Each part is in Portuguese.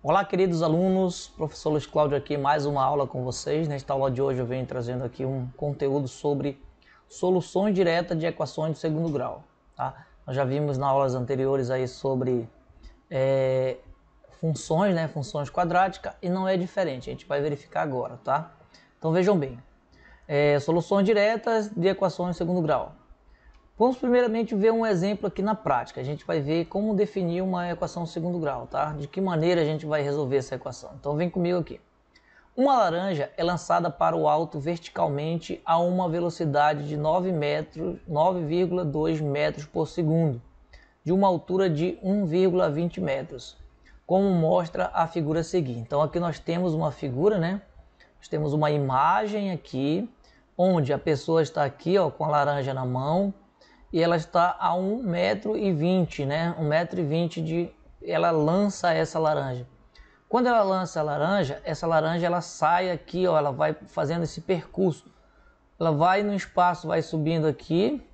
Olá, queridos alunos, professor Luiz Cláudio aqui, mais uma aula com vocês. Nesta aula de hoje eu venho trazendo aqui um conteúdo sobre soluções diretas de equações de segundo grau. Tá? Nós já vimos nas aulas anteriores aí sobre funções, né? Funções quadráticas, e não é diferente, a gente vai verificar agora, tá? Então vejam bem, soluções diretas de equações de segundo grau. Vamos primeiramente ver um exemplo aqui na prática. A gente vai ver como definir uma equação de segundo grau, tá? De que maneira a gente vai resolver essa equação. Então vem comigo aqui. Uma laranja é lançada para o alto verticalmente a uma velocidade de 9,2 metros por segundo, de uma altura de 1,20 metros, como mostra a figura a seguir. Então aqui nós temos uma figura, né? Nós temos uma imagem aqui, onde a pessoa está aqui, ó, com a laranja na mão, e ela está a 1,20 m, né? 1,20 m ela lança essa laranja. Quando ela lança a laranja, essa laranja ela sai aqui, ó, ela vai fazendo esse percurso. Ela vai no espaço, vai subindo aqui,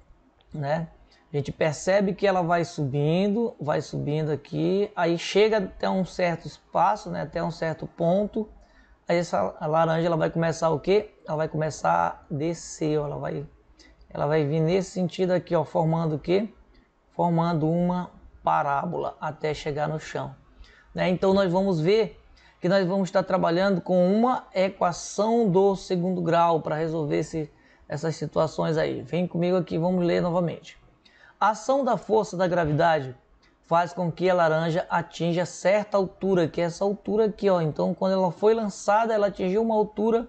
né? A gente percebe que ela vai subindo aqui, aí chega até um certo espaço, né? Até um certo ponto. Aí a laranja ela vai começar o quê? Ela vai começar a descer, ó, ela vai vir nesse sentido aqui, ó, formando o quê? Formando uma parábola até chegar no chão. Né? Então nós vamos ver que nós vamos estar trabalhando com uma equação do segundo grau para resolver essas situações aí. Vem comigo aqui, vamos ler novamente. A ação da força da gravidade faz com que a laranja atinja certa altura, que é essa altura aqui, ó. Então quando ela foi lançada, ela atingiu uma altura,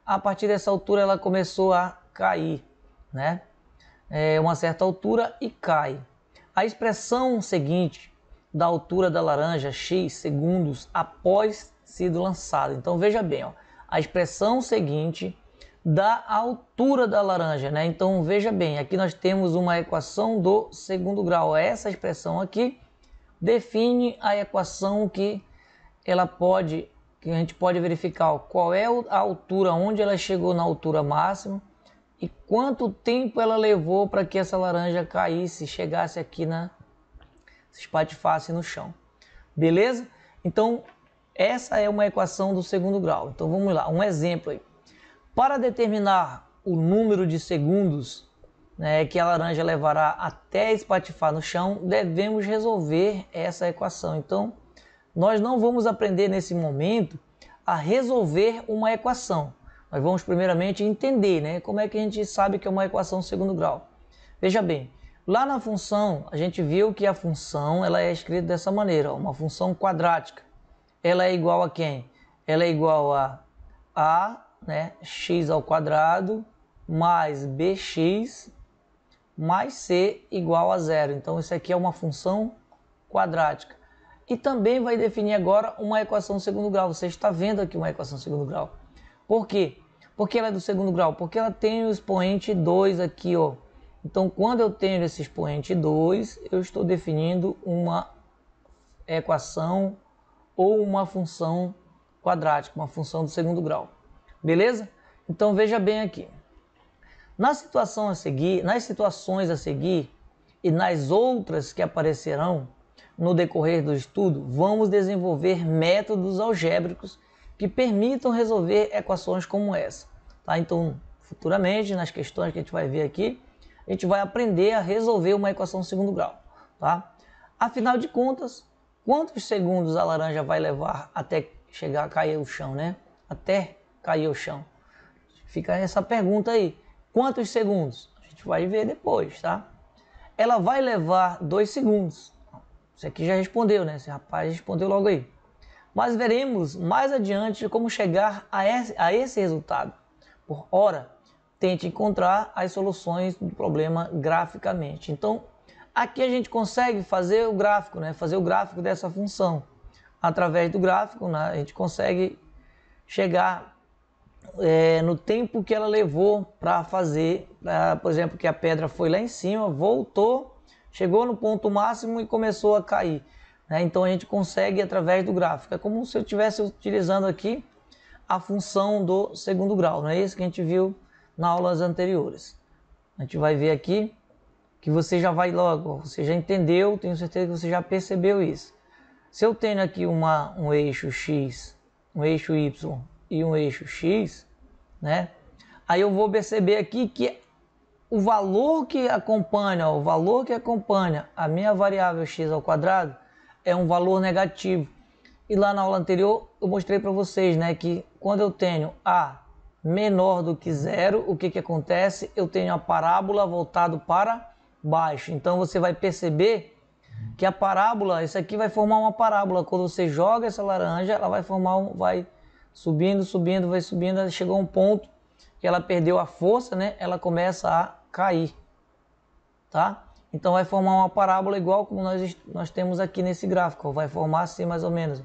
a partir dessa altura ela começou a cair, né? Uma certa altura e cai. A expressão seguinte da altura da laranja x segundos após sido lançado. Então veja bem, ó, a expressão seguinte da altura da laranja, né? Então veja bem, aqui nós temos uma equação do segundo grau. Essa expressão aqui define a equação que a gente pode verificar, ó, qual é a altura, onde ela chegou na altura máxima e quanto tempo ela levou para que essa laranja caísse, chegasse aqui se espatifasse no chão. Beleza? Então, essa é uma equação do segundo grau. Então, vamos lá, um exemplo aí. Para determinar o número de segundos, né, que a laranja levará até espatifar no chão, devemos resolver essa equação. Então, nós não vamos aprender nesse momento a resolver uma equação. Nós vamos primeiramente entender, né, como é que a gente sabe que é uma equação segundo grau. Veja bem, lá na função, a gente viu que a função ela é escrita dessa maneira, ó, uma função quadrática. Ela é igual a quem? Ela é igual a, né, x ao quadrado mais bx mais c igual a zero. Então isso aqui é uma função quadrática. E também vai definir agora uma equação segundo grau. Você está vendo aqui uma equação segundo grau. Por quê? Porque ela é do segundo grau? Porque ela tem o expoente 2 aqui, ó. Então, quando eu tenho esse expoente 2, eu estou definindo uma equação ou uma função quadrática, uma função do segundo grau. Beleza? Então, veja bem aqui. Nas situações a seguir e nas outras que aparecerão no decorrer do estudo, vamos desenvolver métodos algébricos que permitam resolver equações como essa. Tá? Então, futuramente, nas questões que a gente vai ver aqui, a gente vai aprender a resolver uma equação de segundo grau. Tá? Afinal de contas, quantos segundos a laranja vai levar até chegar a cair ao chão, né? Até cair ao chão. Fica essa pergunta aí. Quantos segundos? A gente vai ver depois, tá? Ela vai levar 2 segundos. Você aqui já respondeu, né? Esse rapaz respondeu logo aí. Mas veremos mais adiante como chegar a esse resultado. Por ora, tente encontrar as soluções do problema graficamente. Então, aqui a gente consegue fazer o gráfico, né? Fazer o gráfico dessa função. Através do gráfico, né, a gente consegue chegar no tempo que ela levou para fazer, por exemplo, que a pedra foi lá em cima, voltou, chegou no ponto máximo e começou a cair. Né? Então a gente consegue através do gráfico. É como se eu estivesse utilizando aqui a função do segundo grau, não é isso que a gente viu nas aulas anteriores. A gente vai ver aqui que você já vai logo, você já entendeu, tenho certeza que você já percebeu isso. Se eu tenho aqui um eixo x, um eixo y e um eixo x, né? Aí eu vou perceber aqui que o valor que acompanha a minha variável x ao quadrado é um valor negativo. E lá na aula anterior eu mostrei para vocês, né, que quando eu tenho a menor do que zero, o que acontece? Eu tenho a parábola voltado para baixo. Então você vai perceber que a parábola, isso aqui vai formar uma parábola. Quando você joga essa laranja, ela vai formar vai subindo, subindo, vai subindo, chegou a um ponto que ela perdeu a força, né? Ela começa a cair, tá? Então vai formar uma parábola igual como nós temos aqui nesse gráfico. Vai formar assim mais ou menos.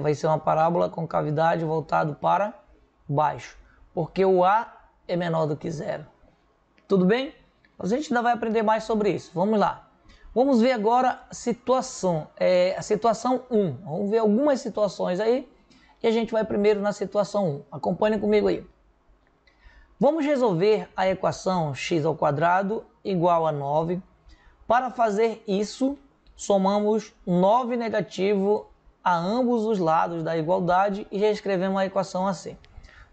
Vai ser uma parábola com cavidade voltado para baixo, porque o A é menor do que zero. Tudo bem? A gente ainda vai aprender mais sobre isso. Vamos lá. Vamos ver agora a situação 1. Vamos ver algumas situações aí e a gente vai primeiro na situação 1. Acompanhem comigo aí. Vamos resolver a equação x² igual a 9. Para fazer isso, somamos 9 negativo a ambos os lados da igualdade e reescrevemos a equação assim.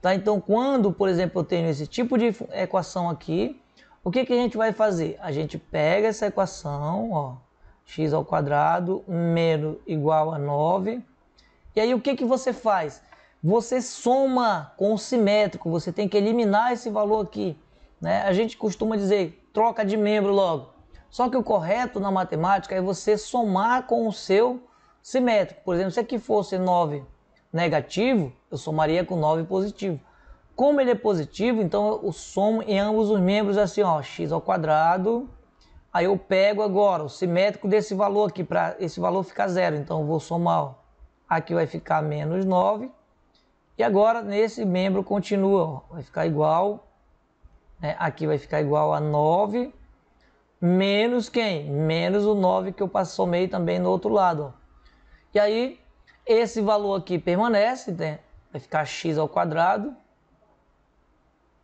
Tá? Então, quando, por exemplo, eu tenho esse tipo de equação aqui, o que a gente vai fazer? A gente pega essa equação, ó, x² menos igual a 9. E aí o que você faz? Você soma com o simétrico, você tem que eliminar esse valor aqui, né? A gente costuma dizer, troca de membro logo. Só que o correto na matemática é você somar com o seu simétrico. Por exemplo, se aqui fosse 9 negativo, eu somaria com 9 positivo. Como ele é positivo, então eu somo em ambos os membros assim, ó, x². Aí eu pego agora o simétrico desse valor aqui, para esse valor ficar zero. Então eu vou somar, ó, aqui vai ficar menos 9. E agora nesse membro continua, ó, vai ficar igual, né, aqui vai ficar igual a 9, menos quem? Menos o 9 que eu somei também no outro lado. Ó. E aí esse valor aqui permanece, né? Vai ficar x²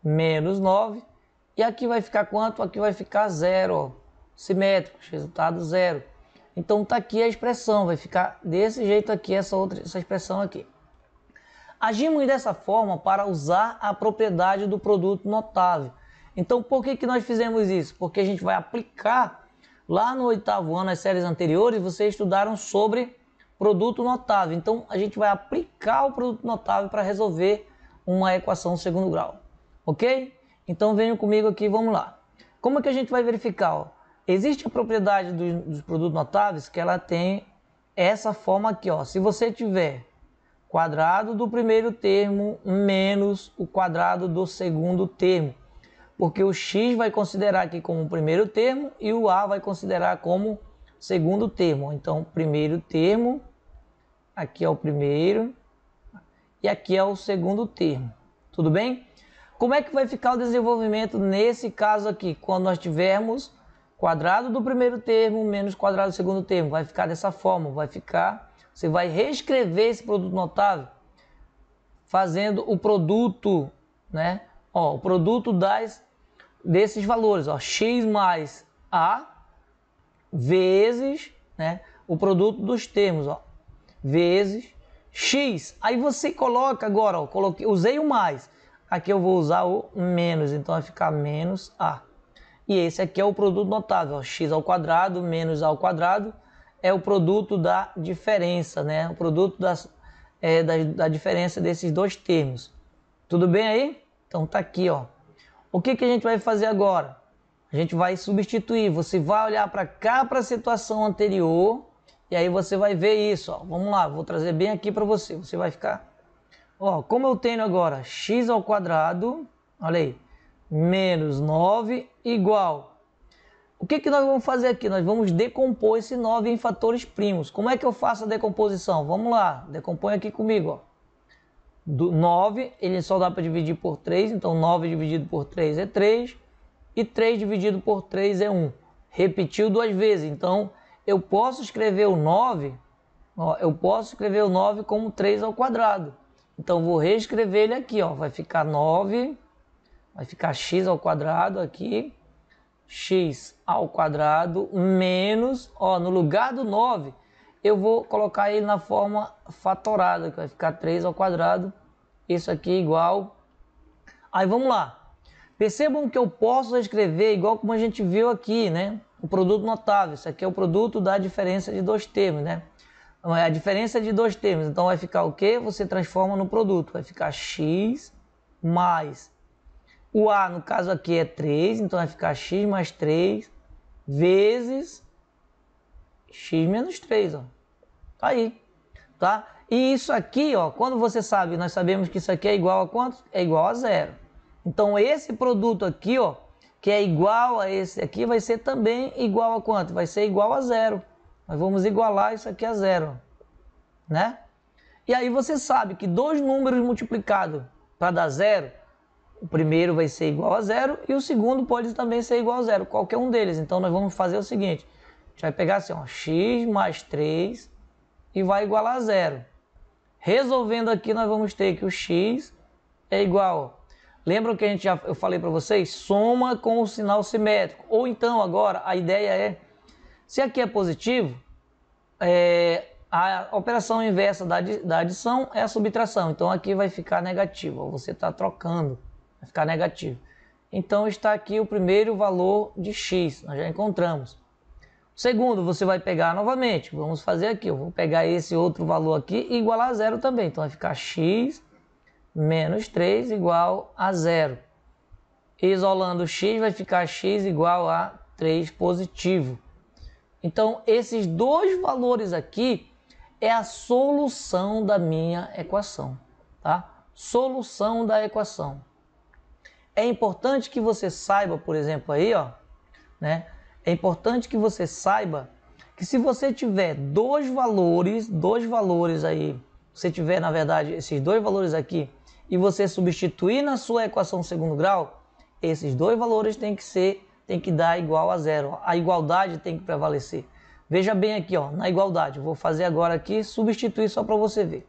menos 9. E aqui vai ficar quanto? Aqui vai ficar zero, ó, simétrico, resultado zero. Então tá aqui a expressão, vai ficar desse jeito aqui, essa expressão aqui. Agimos dessa forma para usar a propriedade do produto notável. Então por que nós fizemos isso? Porque a gente vai aplicar lá no 8º ano, as séries anteriores, vocês estudaram sobre produto notável. Então a gente vai aplicar o produto notável para resolver uma equação segundo grau. Ok? Então venham comigo aqui, vamos lá. Como é que a gente vai verificar? Ó? Existe a propriedade dos produtos notáveis que ela tem essa forma aqui. Ó. Se você tiver quadrado do primeiro termo menos o quadrado do segundo termo, porque o x vai considerar aqui como primeiro termo e o a vai considerar como segundo termo. Então, primeiro termo, aqui é o primeiro e aqui é o segundo termo. Tudo bem? Como é que vai ficar o desenvolvimento nesse caso aqui? Quando nós tivermos quadrado do primeiro termo menos quadrado do segundo termo. Vai ficar dessa forma, vai ficar... Você vai reescrever esse produto notável fazendo o produto, né? Ó, o produto desses valores, ó, x mais a vezes, né? O produto dos termos, ó, vezes x. Aí você coloca agora, ó, usei o mais. Aqui eu vou usar o menos, então vai ficar menos a. E esse aqui é o produto notável, ó, x² menos a² é o produto da diferença, né? O produto da diferença desses dois termos. Tudo bem aí? Então tá aqui, ó. O que a gente vai fazer agora? A gente vai substituir. Você vai olhar para cá, para a situação anterior, e aí você vai ver isso, ó. Vamos lá, vou trazer bem aqui para você. Você vai ficar... Ó, como eu tenho agora x², olha aí, menos 9 igual... O que nós vamos fazer aqui? Nós vamos decompor esse 9 em fatores primos. Como é que eu faço a decomposição? Vamos lá, decompõe aqui comigo. Ó. Do 9, ele só dá para dividir por 3, então 9 dividido por 3 é 3, e 3 dividido por 3 é 1. Repetiu duas vezes, então eu posso escrever o 9, ó, como 3². Então vou reescrever ele aqui, ó, vai ficar 9, vai ficar x² aqui, x² menos, ó, no lugar do 9, eu vou colocar ele na forma fatorada, que vai ficar 3 ao quadrado, isso aqui é igual. Aí vamos lá. Percebam que eu posso escrever igual como a gente viu aqui, né? O produto notável, isso aqui é o produto da diferença de dois termos, né? A diferença de dois termos, então vai ficar o quê? Você transforma no produto, vai ficar x mais, o a no caso aqui é 3, então vai ficar x mais 3 vezes x menos 3, ó. Tá aí, tá? E isso aqui, ó, quando você sabe, nós sabemos que isso aqui é igual a quanto? É igual a zero. Então esse produto aqui, ó, que é igual a esse aqui, vai ser também igual a quanto? Vai ser igual a zero. Nós vamos igualar isso aqui a zero, né? E aí você sabe que dois números multiplicados para dar zero, o primeiro vai ser igual a zero e o segundo pode também ser igual a zero, qualquer um deles. Então nós vamos fazer o seguinte, a gente vai pegar assim, ó, x mais 3 e vai igualar a zero. Resolvendo aqui, nós vamos ter que o x é igual, lembram que eu falei para vocês? Soma com o sinal simétrico. Ou então agora a ideia é, se aqui é positivo, a operação inversa da adição é a subtração. Então aqui vai ficar negativo, você está trocando, vai ficar negativo. Então está aqui o primeiro valor de x, nós já encontramos. O segundo você vai pegar novamente, vamos fazer aqui, eu vou pegar esse outro valor aqui e igualar a zero também. Então vai ficar x menos 3 igual a zero. Isolando x vai ficar x igual a 3 positivo. Então esses dois valores aqui é a solução da minha equação, tá? Solução da equação. É importante que você saiba, por exemplo, aí, ó, né? É importante que você saiba que se você tiver dois valores aí, você tiver, na verdade, esses dois valores aqui, e você substituir na sua equação segundo grau, esses dois valores tem que dar igual a zero. A igualdade tem que prevalecer. Veja bem aqui, ó, na igualdade. Eu vou fazer agora aqui, substituir só para você ver.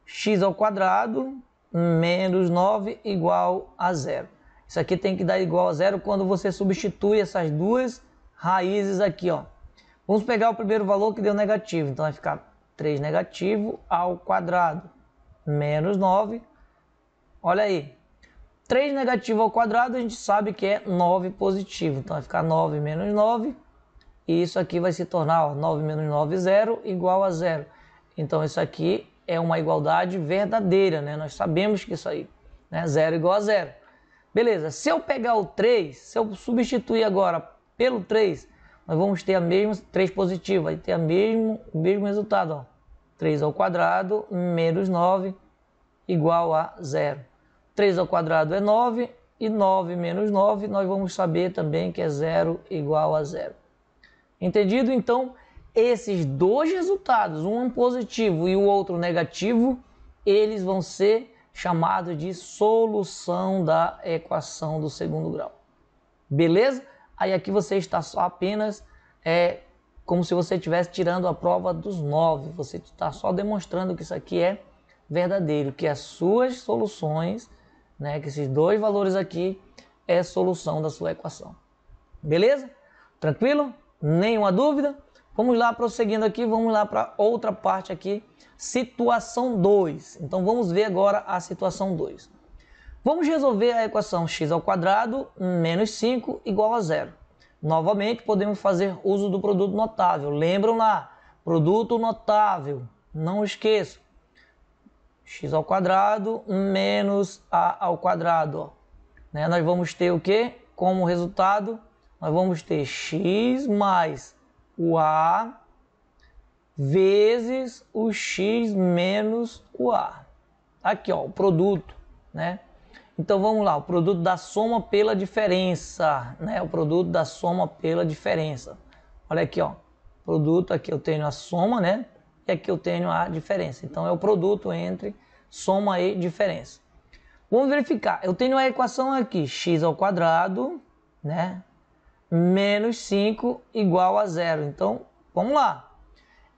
X ao quadrado menos 9 igual a zero. Isso aqui tem que dar igual a zero quando você substitui essas duas raízes aqui, ó. Vamos pegar o primeiro valor que deu negativo. Então vai ficar 3 negativo ao quadrado menos 9. Olha aí. 3 negativo ao quadrado a gente sabe que é 9 positivo. Então vai ficar 9 menos 9. E isso aqui vai se tornar, ó, 9 menos 9, 0, igual a 0. Então isso aqui é uma igualdade verdadeira, né? Nós sabemos que isso aí, né? 0 igual a 0. Beleza, se eu pegar o 3, se eu substituir agora pelo 3, nós vamos ter a mesma, 3 positivo, vai ter o mesmo resultado, ó. 3 ao quadrado menos 9 igual a 0. 3 ao quadrado é 9 e 9 menos 9 nós vamos saber também que é 0 igual a 0. Entendido? Então, esses dois resultados, um positivo e o outro negativo, eles vão ser chamados de solução da equação do segundo grau. Beleza? Aí aqui você está só apenas, como se você estivesse tirando a prova dos 9. Você está só demonstrando que isso aqui é verdadeiro, que as suas soluções, né, que esses dois valores aqui é solução da sua equação. Beleza? Tranquilo? Nenhuma dúvida? Vamos lá, prosseguindo aqui, vamos lá para outra parte aqui, situação 2. Então vamos ver agora a situação 2. Vamos resolver a equação x ao quadrado menos 5 igual a 0. Novamente podemos fazer uso do produto notável. Lembram lá? Produto notável, não esqueça. X ao quadrado menos a ao quadrado. Ó. Né? Nós vamos ter o quê? Como resultado, nós vamos ter x mais o a vezes o x menos o a. Aqui, ó, o produto, né? Então vamos lá, o produto da soma pela diferença, né? O produto da soma pela diferença. Olha aqui, ó. Produto, aqui eu tenho a soma, né? E aqui eu tenho a diferença. Então é o produto entre soma e diferença. Vamos verificar. Eu tenho a equação aqui, x ao quadrado, né? Menos 5 igual a 0. Então, vamos lá.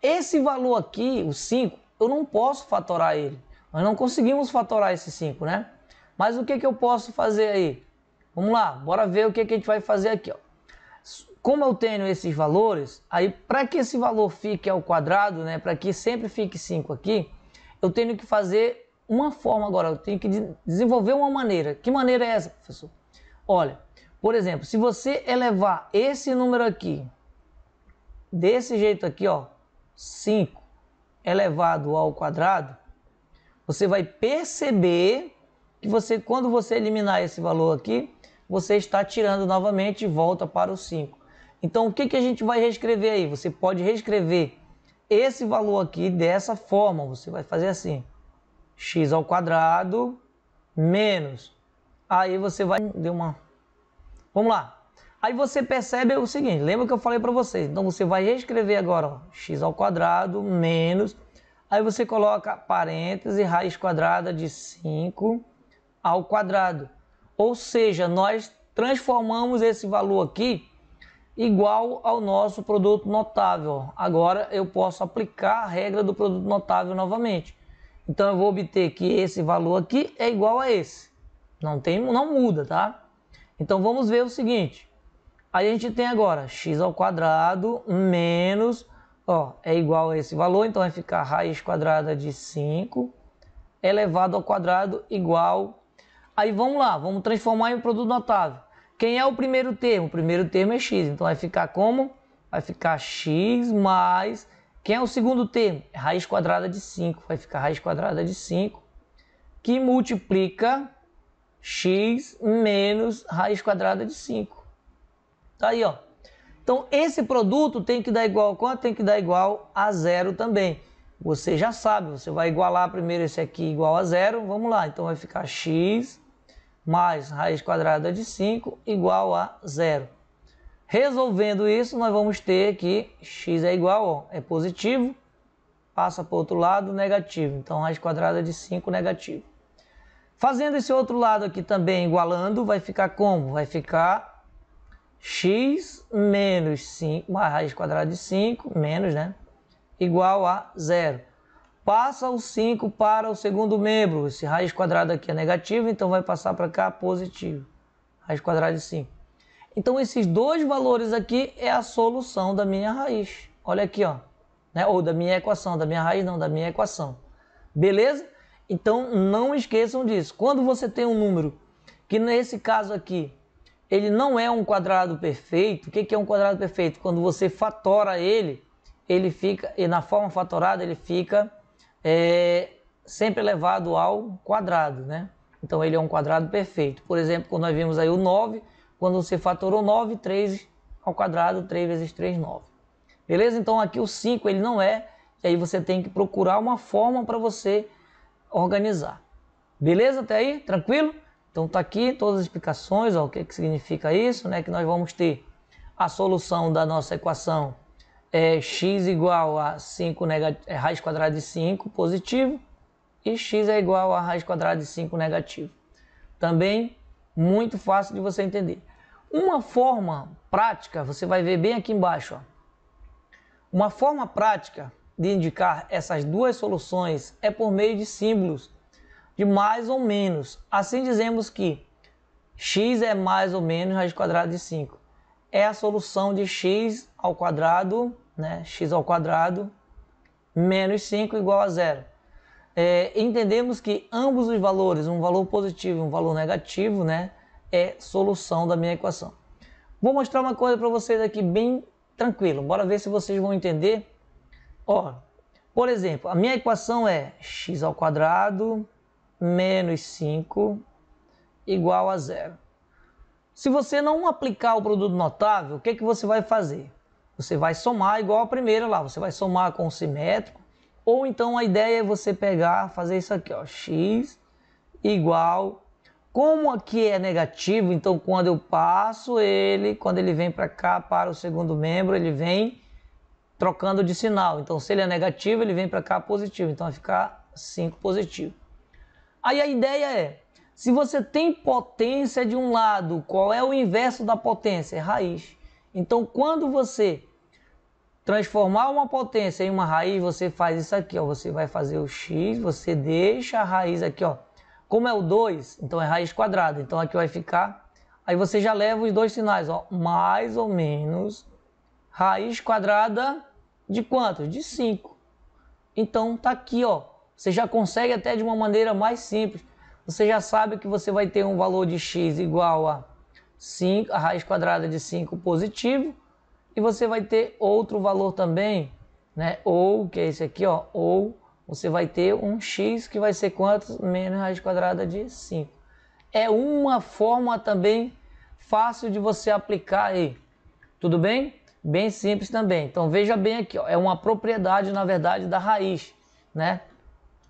Esse valor aqui, o 5, eu não posso fatorar ele. Nós não conseguimos fatorar esse 5, né? Mas o que eu posso fazer aí? Vamos lá, bora ver o que a gente vai fazer aqui, ó. como eu tenho esses valores, aí para que esse valor fique ao quadrado, né, para que sempre fique 5 aqui, eu tenho que fazer uma forma agora, eu tenho que desenvolver uma maneira. Que maneira é essa, professor? Olha, por exemplo, se você elevar esse número aqui, desse jeito aqui, ó, 5 elevado ao quadrado, você vai perceber que quando você eliminar esse valor aqui, você está tirando novamente e volta para o 5. Então, o que a gente vai reescrever aí? Você pode reescrever esse valor aqui dessa forma. Você vai fazer assim, x ao quadrado menos. Aí você vai... Vamos lá. Aí você percebe o seguinte, lembra que eu falei para vocês? Então, você vai reescrever agora, ó, x ao quadrado menos... Aí você coloca parêntese, raiz quadrada de 5 ao quadrado. Ou seja, nós transformamos esse valor aqui igual ao nosso produto notável. Agora eu posso aplicar a regra do produto notável novamente. Então eu vou obter que esse valor aqui é igual a esse. Não muda, tá? Então vamos ver o seguinte. Aí a gente tem agora x ao quadrado menos... Ó, é igual a esse valor, então vai ficar raiz quadrada de 5 elevado ao quadrado igual... Aí vamos lá, vamos transformar em um produto notável. Quem é o primeiro termo? O primeiro termo é x, então vai ficar como? Vai ficar x mais... Quem é o segundo termo? É raiz quadrada de 5, vai ficar raiz quadrada de 5, que multiplica x menos raiz quadrada de 5. Tá aí, ó. Então, esse produto tem que dar igual a quanto? Tem que dar igual a 0 também. Você já sabe, você vai igualar primeiro esse aqui igual a 0. Vamos lá, então vai ficar x mais raiz quadrada de 5 igual a 0. Resolvendo isso, nós vamos ter que x é igual, ó, é positivo, passa para o outro lado, negativo. Então, raiz quadrada de 5 negativo. Fazendo esse outro lado aqui também, igualando, vai ficar como? Vai ficar... x menos 5, mais raiz quadrada de 5, menos, né? Igual a 0. Passa o 5 para o segundo membro. Esse raiz quadrada aqui é negativo, então vai passar para cá positivo. Raiz quadrada de 5. Então, esses dois valores aqui é a solução da minha raiz. Olha aqui, ó. Né? Ou da minha equação. Da minha raiz, não, da minha equação. Beleza? Então, não esqueçam disso. Quando você tem um número, que nesse caso aqui, ele não é um quadrado perfeito. O que é um quadrado perfeito? Quando você fatora ele fica, e na forma fatorada, ele fica sempre elevado ao quadrado, né? Então, ele é um quadrado perfeito. Por exemplo, quando nós vimos aí o 9, quando você fatorou 9, 3 ao quadrado, 3 vezes 3, 9. Beleza? Então, aqui o 5, ele não é, e aí você tem que procurar uma forma para você organizar. Beleza até aí? Tranquilo? Então tá aqui todas as explicações, ó, o que significa isso, né? Que nós vamos ter a solução da nossa equação x igual a 5 raiz quadrada de 5 positivo e x é igual a raiz quadrada de 5 negativo. Também muito fácil de você entender. Uma forma prática, você vai ver bem aqui embaixo, ó. Uma forma prática de indicar essas duas soluções é por meio de símbolos de mais ou menos. Assim dizemos que x é mais ou menos raiz quadrada de 5. É a solução de x ao quadrado, né? X ao quadrado menos 5 igual a 0. Entendemos que ambos os valores, um valor positivo e um valor negativo, né? É solução da minha equação. Vou mostrar uma coisa para vocês aqui bem tranquilo. Bora ver se vocês vão entender. Ó, por exemplo, a minha equação é x ao quadrado menos 5 igual a 0. Se você não aplicar o produto notável, o que você vai fazer? Você vai somar igual a primeira lá, você vai somar com o simétrico, ou então a ideia é você pegar, fazer isso aqui, ó, x igual... Como aqui é negativo, então quando eu passo ele, quando ele vem para cá, para o segundo membro, ele vem trocando de sinal. Então se ele é negativo, ele vem para cá positivo, então vai ficar 5 positivo. Aí a ideia é, se você tem potência de um lado, qual é o inverso da potência? É raiz. Então, quando você transformar uma potência em uma raiz, você faz isso aqui, ó. Você vai fazer o x, você deixa a raiz aqui, ó. Como é o 2, então é raiz quadrada. Então, aqui vai ficar Aí você já leva os dois sinais, ó, mais ou menos raiz quadrada de quantos? De 5. Então tá aqui, ó. Você já consegue até de uma maneira mais simples. Você já sabe que você vai ter um valor de x igual a 5, a raiz quadrada de 5 positivo, e você vai ter outro valor também, né? Ou, que é esse aqui, ó, ou você vai ter um x que vai ser quantos? Menos raiz quadrada de 5. É uma forma também fácil de você aplicar aí. Tudo bem? Bem simples também. Então veja bem aqui, ó, é uma propriedade, na verdade, da raiz, né?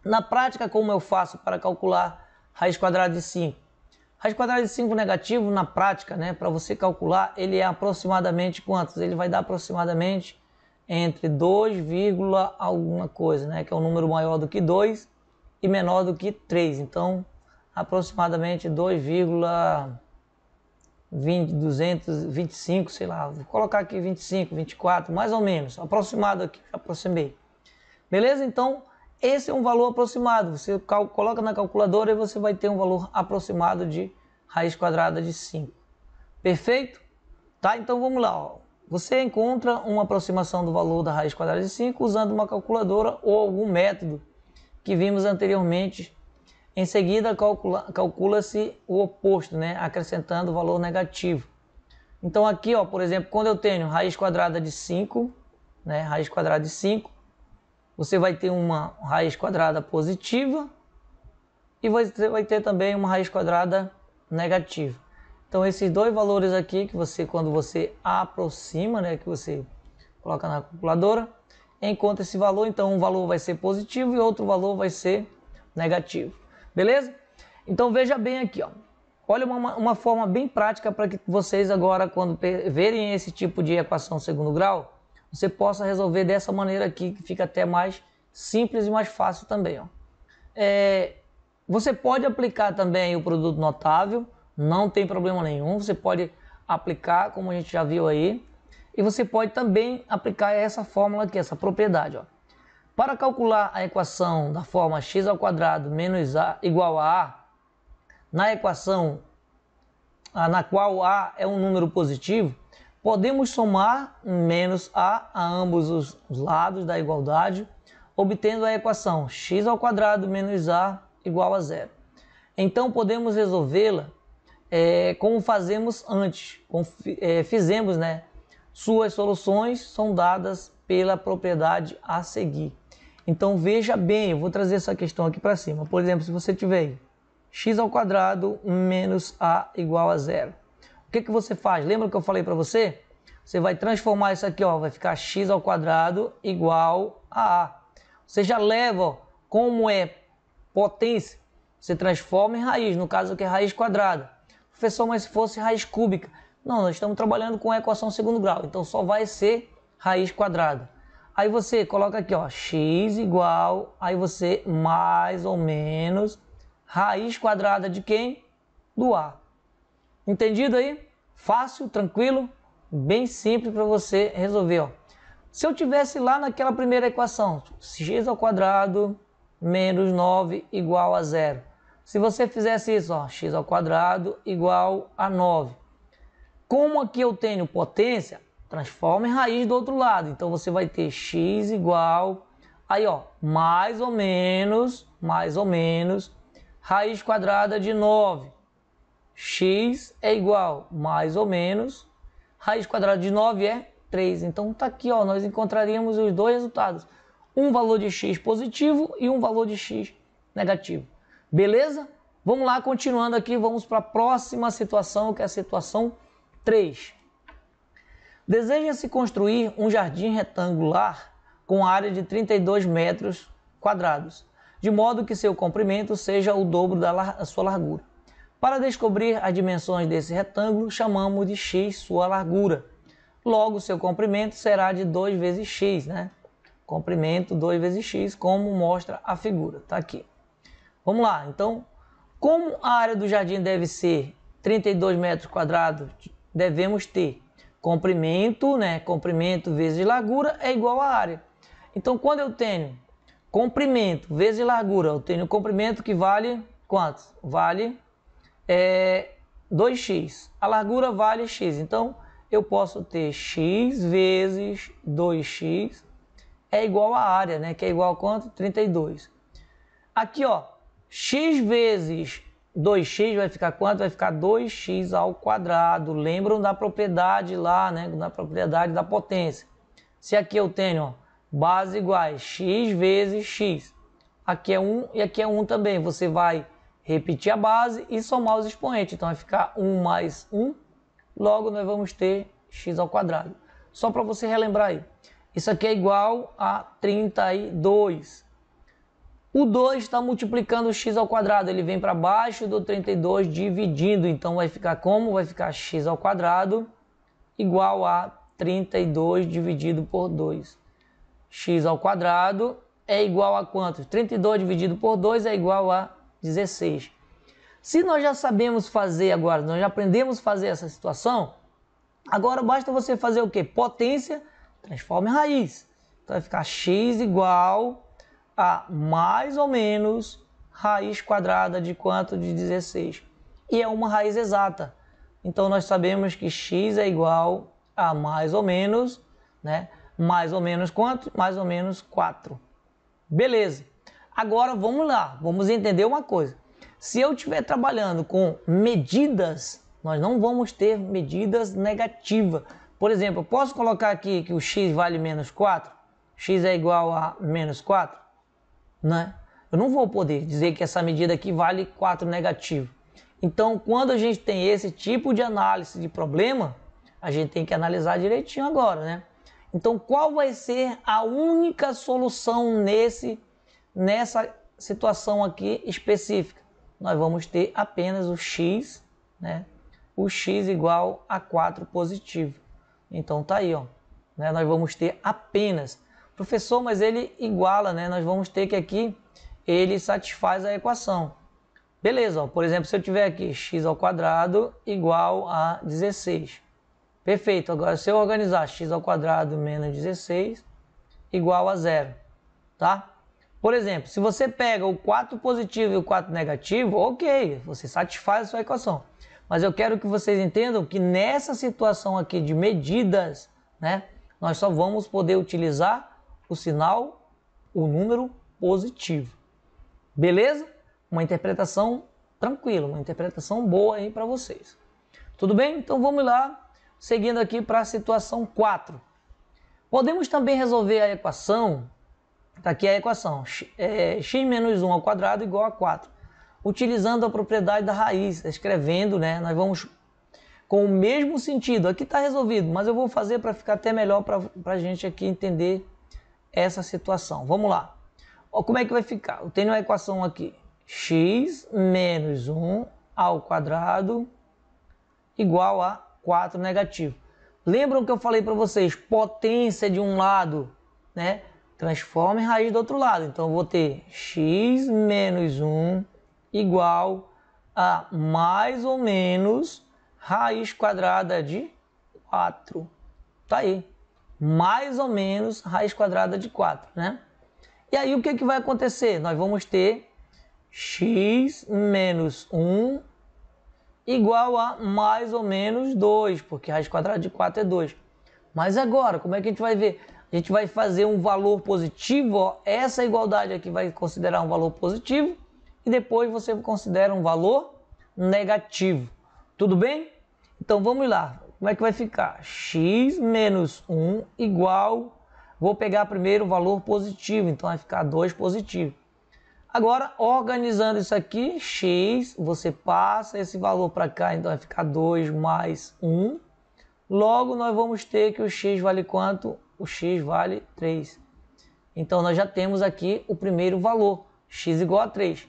Na prática, como eu faço para calcular raiz quadrada de 5? Raiz quadrada de 5 negativo, na prática, né, para você calcular, ele é aproximadamente quantos? Ele vai dar aproximadamente entre 2, alguma coisa, né, que é um número maior do que 2 e menor do que 3. Então, aproximadamente 225, sei lá, vou colocar aqui 25, 24, mais ou menos, aproximado aqui, aproximei. Beleza? Então, esse é um valor aproximado. Você coloca na calculadora e você vai ter um valor aproximado de raiz quadrada de 5. Perfeito? Tá? Então vamos lá. Ó. Você encontra uma aproximação do valor da raiz quadrada de 5 usando uma calculadora ou algum método que vimos anteriormente. Em seguida, calcula-se o oposto, né? Acrescentando o valor negativo. Então aqui, ó, por exemplo, quando eu tenho raiz quadrada de 5, né? Raiz quadrada de 5, você vai ter uma raiz quadrada positiva e você vai ter também uma raiz quadrada negativa. Então esses dois valores aqui que você, quando você aproxima, né, que você coloca na calculadora, encontra esse valor. Então um valor vai ser positivo e outro valor vai ser negativo. Beleza? Então veja bem aqui, ó. Olha uma forma bem prática para que vocês agora, quando verem esse tipo de equação segundo grau, você possa resolver dessa maneira aqui, que fica até mais simples e mais fácil também. Ó. Você pode aplicar também o produto notável, não tem problema nenhum. Você pode aplicar, como a gente já viu aí, e você pode também aplicar essa fórmula aqui, essa propriedade. Ó. Para calcular a equação da forma x² menos a igual a a, na equação na qual a é um número positivo, podemos somar menos a ambos os lados da igualdade, obtendo a equação x² menos a igual a 0. Então podemos resolvê-la como fazemos antes, fizemos, né? Suas soluções são dadas pela propriedade a seguir. Então veja bem, eu vou trazer essa questão aqui para cima. Por exemplo, se você tiver x² menos a igual a 0. O que você faz? Lembra que eu falei para você? Você vai transformar isso aqui, ó, vai ficar x² igual a a. Você já leva, ó, como é potência, você transforma em raiz, no caso aqui é raiz quadrada. Professor, mas se fosse raiz cúbica? Não, nós estamos trabalhando com a equação segundo grau, então só vai ser raiz quadrada. Aí você coloca aqui, ó, x igual, aí você mais ou menos raiz quadrada de quem? Do a. Entendido aí? Fácil, tranquilo, bem simples para você resolver. Ó. Se eu tivesse lá naquela primeira equação, x² menos 9 igual a 0. Se você fizesse isso, ó, x² igual a 9. Como aqui eu tenho potência, transforma em raiz do outro lado. Então você vai ter x igual, aí ó, mais ou menos, raiz quadrada de 9. X é igual, mais ou menos, raiz quadrada de 9 é 3. Então tá aqui, ó, nós encontraríamos os dois resultados. Um valor de x positivo e um valor de x negativo. Beleza? Vamos lá, continuando aqui, vamos para a próxima situação, que é a situação 3. Deseja-se construir um jardim retangular com área de 32 metros quadrados, de modo que seu comprimento seja o dobro da sua largura. Para descobrir as dimensões desse retângulo, chamamos de x sua largura. Logo, seu comprimento será de 2 vezes x, né? Comprimento 2 vezes x, como mostra a figura. Tá aqui. Vamos lá. Então, como a área do jardim deve ser 32 metros quadrados, devemos ter comprimento, né? Comprimento vezes largura é igual a área. Então, quando eu tenho comprimento vezes largura, eu tenho comprimento que vale quantos? Vale 2x. A largura vale x. Então, eu posso ter x vezes 2x é igual à área, né? Que é igual a quanto? 32. Aqui, ó, x vezes 2x vai ficar quanto? Vai ficar 2x ao quadrado. Lembram da propriedade lá, né? Da propriedade da potência. Se aqui eu tenho, ó, base iguais x vezes x. Aqui é 1 e aqui é 1 também. Você vai repetir a base e somar os expoentes. Então vai ficar 1 mais 1. Logo nós vamos ter x ao quadrado. Só para você relembrar aí. Isso aqui é igual a 32. O 2 está multiplicando o x ao quadrado. Ele vem para baixo do 32 dividindo. Então vai ficar como? Vai ficar x ao quadrado igual a 32 dividido por 2. X ao quadrado é igual a quanto? 32 dividido por 2 é igual a 16. Se nós já sabemos fazer agora, nós já aprendemos a fazer essa situação, agora basta você fazer o quê? Potência, transforma em raiz. Então vai ficar x igual a mais ou menos raiz quadrada de quanto? De 16. E é uma raiz exata. Então nós sabemos que x é igual a mais ou menos, né? Mais ou menos quanto? Mais ou menos 4. Beleza. Agora vamos lá, vamos entender uma coisa. Se eu estiver trabalhando com medidas, nós não vamos ter medidas negativas. Por exemplo, eu posso colocar aqui que o x vale menos 4? X é igual a menos 4? Né? Eu não vou poder dizer que essa medida aqui vale 4 negativo. Então, quando a gente tem esse tipo de análise de problema, a gente tem que analisar direitinho agora, né? Então, qual vai ser a única solução nessa situação aqui específica? Nós vamos ter apenas o x, né? O x igual a 4 positivo. Então, tá aí, ó. Né? Nós vamos ter apenas. Professor, mas ele iguala, né? Nós vamos ter que aqui, ele satisfaz a equação. Beleza, ó. Por exemplo, se eu tiver aqui x ao quadrado igual a 16. Perfeito. Agora, se eu organizar x ao quadrado menos 16 igual a 0, tá? Por exemplo, se você pega o 4 positivo e o 4 negativo, ok, você satisfaz a sua equação. Mas eu quero que vocês entendam que nessa situação aqui de medidas, né, nós só vamos poder utilizar o sinal, o número positivo. Beleza? Uma interpretação tranquila, uma interpretação boa aí para vocês. Tudo bem? Então vamos lá. Seguindo aqui para a situação 4. Podemos também resolver a equação, está aqui a equação, x menos 1 ao quadrado igual a 4. Utilizando a propriedade da raiz, escrevendo, né? Nós vamos com o mesmo sentido. Aqui está resolvido, mas eu vou fazer para ficar até melhor para a gente aqui entender essa situação. Vamos lá. Ó, como é que vai ficar? Eu tenho a equação aqui, x menos 1 ao quadrado igual a 4 negativo. Lembram que eu falei para vocês, potência de um lado, né? Transforma em raiz do outro lado. Então, eu vou ter x menos 1 igual a mais ou menos raiz quadrada de 4. Tá aí. Mais ou menos raiz quadrada de 4, né? E aí, o que vai acontecer? Nós vamos ter x menos 1 igual a mais ou menos 2, porque raiz quadrada de 4 é 2. Mas agora, como é que a gente vai ver? A gente vai fazer um valor positivo, ó, essa igualdade aqui vai considerar um valor positivo, e depois você considera um valor negativo. Tudo bem? Então vamos lá. Como é que vai ficar? X menos 1 igual, vou pegar primeiro o valor positivo, então vai ficar 2 positivo. Agora, organizando isso aqui, x, você passa esse valor para cá, então vai ficar 2 mais 1. Logo, nós vamos ter que o x vale quanto? O x vale 3. Então, nós já temos aqui o primeiro valor, x igual a 3.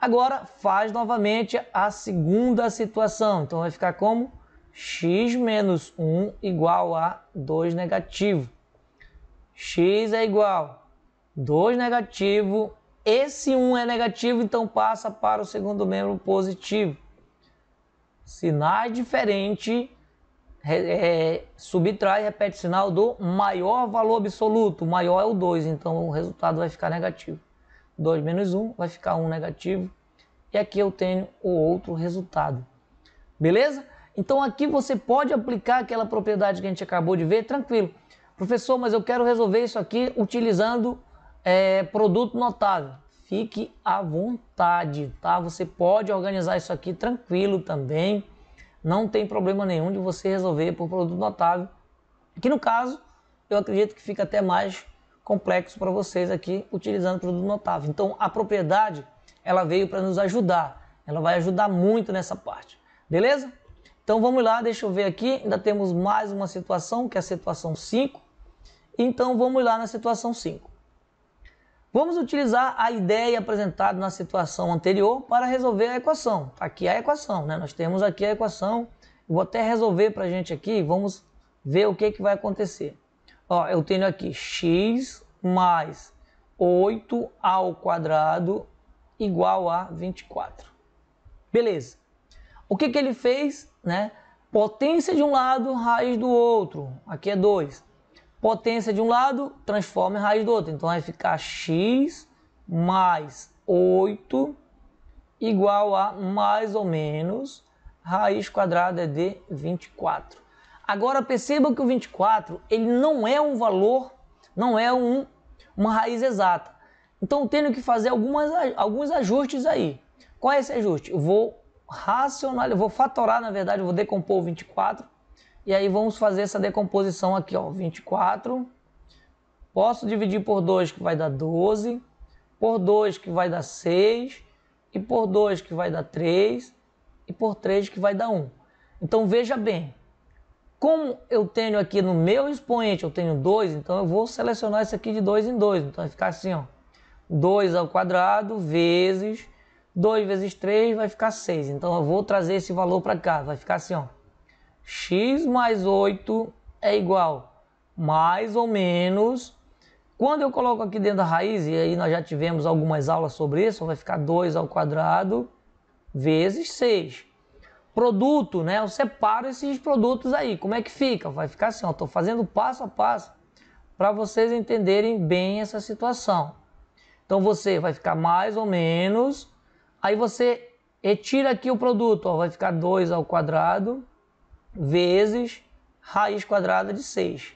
Agora, faz novamente a segunda situação. Então, vai ficar como? X menos 1 igual a 2 negativo. X é igual a 2 negativo. Esse 1 é negativo, então passa para o segundo membro positivo. Sinais diferentes, subtrai e repete o sinal do maior valor absoluto. O maior é o 2, então o resultado vai ficar negativo. 2 menos 1 vai ficar 1 negativo. E aqui eu tenho o outro resultado. Beleza? Então aqui você pode aplicar aquela propriedade que a gente acabou de ver, tranquilo. Professor, mas eu quero resolver isso aqui utilizando produto notável. Fique à vontade, tá? Você pode organizar isso aqui tranquilo também. Não tem problema nenhum de você resolver por produto notável. Aqui no caso, eu acredito que fica até mais complexo para vocês aqui utilizando produto notável. Então a propriedade, ela veio para nos ajudar. Ela vai ajudar muito nessa parte. Beleza? Então vamos lá, deixa eu ver aqui. Ainda temos mais uma situação, que é a situação 5. Então vamos lá na situação 5. Vamos utilizar a ideia apresentada na situação anterior para resolver a equação. Aqui é a equação, né? Nós temos aqui a equação. Eu vou até resolver para a gente aqui. Vamos ver o que vai acontecer. Ó, eu tenho aqui x mais 8 ao quadrado igual a 24. Beleza. O que ele fez, né? Potência de um lado, raiz do outro. Aqui é 2. Potência de um lado, transforma em raiz do outro. Então vai ficar x mais 8 igual a mais ou menos raiz quadrada de 24. Agora perceba que o 24 ele não é um valor, não é uma raiz exata. Então eu tenho que fazer alguns ajustes aí. Qual é esse ajuste? Eu vou fatorar, na verdade, eu vou decompor o 24. E aí vamos fazer essa decomposição aqui, ó, 24. Posso dividir por 2, que vai dar 12. Por 2, que vai dar 6. E por 2, que vai dar 3. E por 3, que vai dar 1. Então veja bem. Como eu tenho aqui no meu expoente, eu tenho 2, então eu vou selecionar isso aqui de 2 em 2. Então vai ficar assim, ó. 2 ao quadrado vezes 2 vezes 3 vai ficar 6. Então eu vou trazer esse valor para cá. Vai ficar assim, ó. X mais 8 é igual mais ou menos. Quando eu coloco aqui dentro da raiz, e aí nós já tivemos algumas aulas sobre isso, vai ficar 2 ao quadrado vezes 6. Produto, né? Eu separo esses produtos aí. Como é que fica? Vai ficar assim, ó. Estou fazendo passo a passo para vocês entenderem bem essa situação. Então você vai ficar mais ou menos. Aí você retira aqui o produto, ó. Vai ficar 2 ao quadrado vezes raiz quadrada de 6.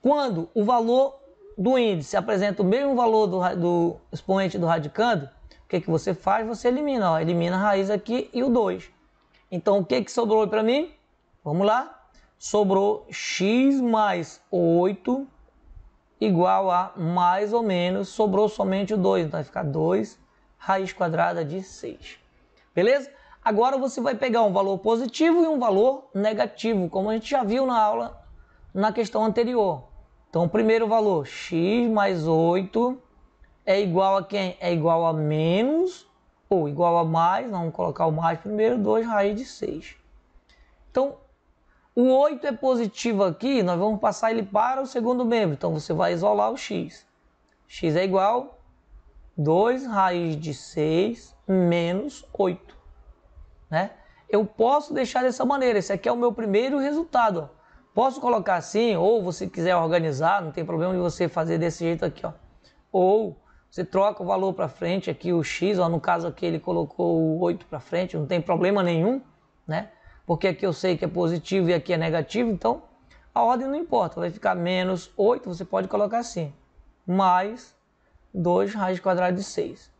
Quando o valor do índice apresenta o mesmo valor do expoente do radicando, o que você faz? Você elimina, ó, elimina a raiz aqui e o 2. Então o que sobrou para mim? Vamos lá. Sobrou x mais 8 igual a mais ou menos, sobrou somente o 2, então vai ficar 2 raiz quadrada de 6. Beleza? Agora você vai pegar um valor positivo e um valor negativo, como a gente já viu na aula, na questão anterior. Então, o primeiro valor, x mais 8, é igual a quem? É igual a menos, ou igual a mais, vamos colocar o mais primeiro, 2 raiz de 6. Então, o 8 é positivo aqui, nós vamos passar ele para o segundo membro. Então, você vai isolar o x. X é igual a 2 raiz de 6 menos 8. Né? Eu posso deixar dessa maneira, esse aqui é o meu primeiro resultado. Ó. Posso colocar assim, ou você quiser organizar, não tem problema de você fazer desse jeito aqui. Ó. Ou você troca o valor para frente aqui, o x, ó, no caso aqui ele colocou o 8 para frente, não tem problema nenhum, né? Porque aqui eu sei que é positivo e aqui é negativo, então a ordem não importa, vai ficar menos 8, você pode colocar assim, mais 2 raiz quadrada de 6,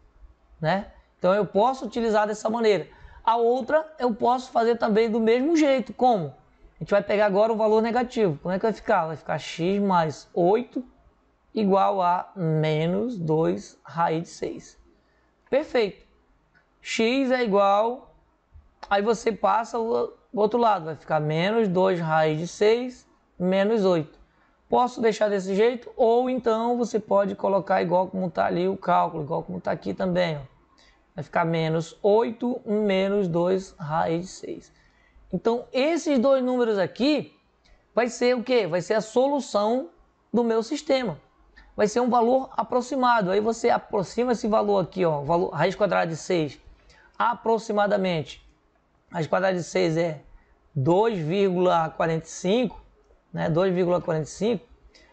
né? Então eu posso utilizar dessa maneira. A outra eu posso fazer também do mesmo jeito. Como? A gente vai pegar agora o valor negativo. Como é que vai ficar? Vai ficar x mais 8 igual a menos 2 raiz de 6. Perfeito. X é igual... Aí você passa o outro lado. Vai ficar menos 2 raiz de 6 menos 8. Posso deixar desse jeito? Ou então você pode colocar igual como está ali o cálculo. Igual como está aqui também, ó. Vai ficar menos 8 menos 2 raiz de 6. Então, esses dois números aqui vai ser o quê? Vai ser a solução do meu sistema. Vai ser um valor aproximado. Aí você aproxima esse valor aqui, ó, valor, raiz quadrada de 6, aproximadamente. Raiz quadrada de 6 é 2,45, né? 2,45.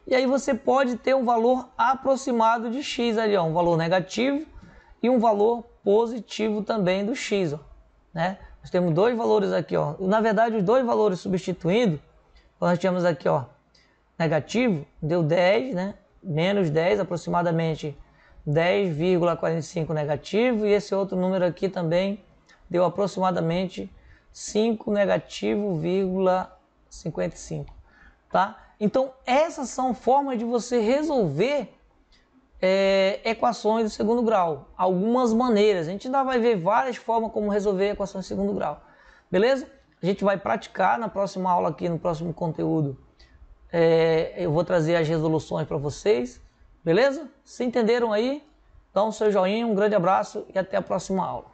E aí você pode ter um valor aproximado de x ali, ó, um valor negativo e um valor positivo também do x, ó, né? Nós temos dois valores aqui, ó. Na verdade, os dois valores substituindo, nós tínhamos aqui, ó, negativo, deu 10, né? Menos 10, aproximadamente 10,45 negativo. E esse outro número aqui também deu aproximadamente 5 negativo, 55, tá? Então, essas são formas de você resolver equações do segundo grau. Algumas maneiras. A gente ainda vai ver várias formas como resolver equações de segundo grau. Beleza? A gente vai praticar na próxima aula aqui, no próximo conteúdo. Eu vou trazer as resoluções para vocês. Beleza? Se entenderam aí? Dá um seu joinha, um grande abraço e até a próxima aula.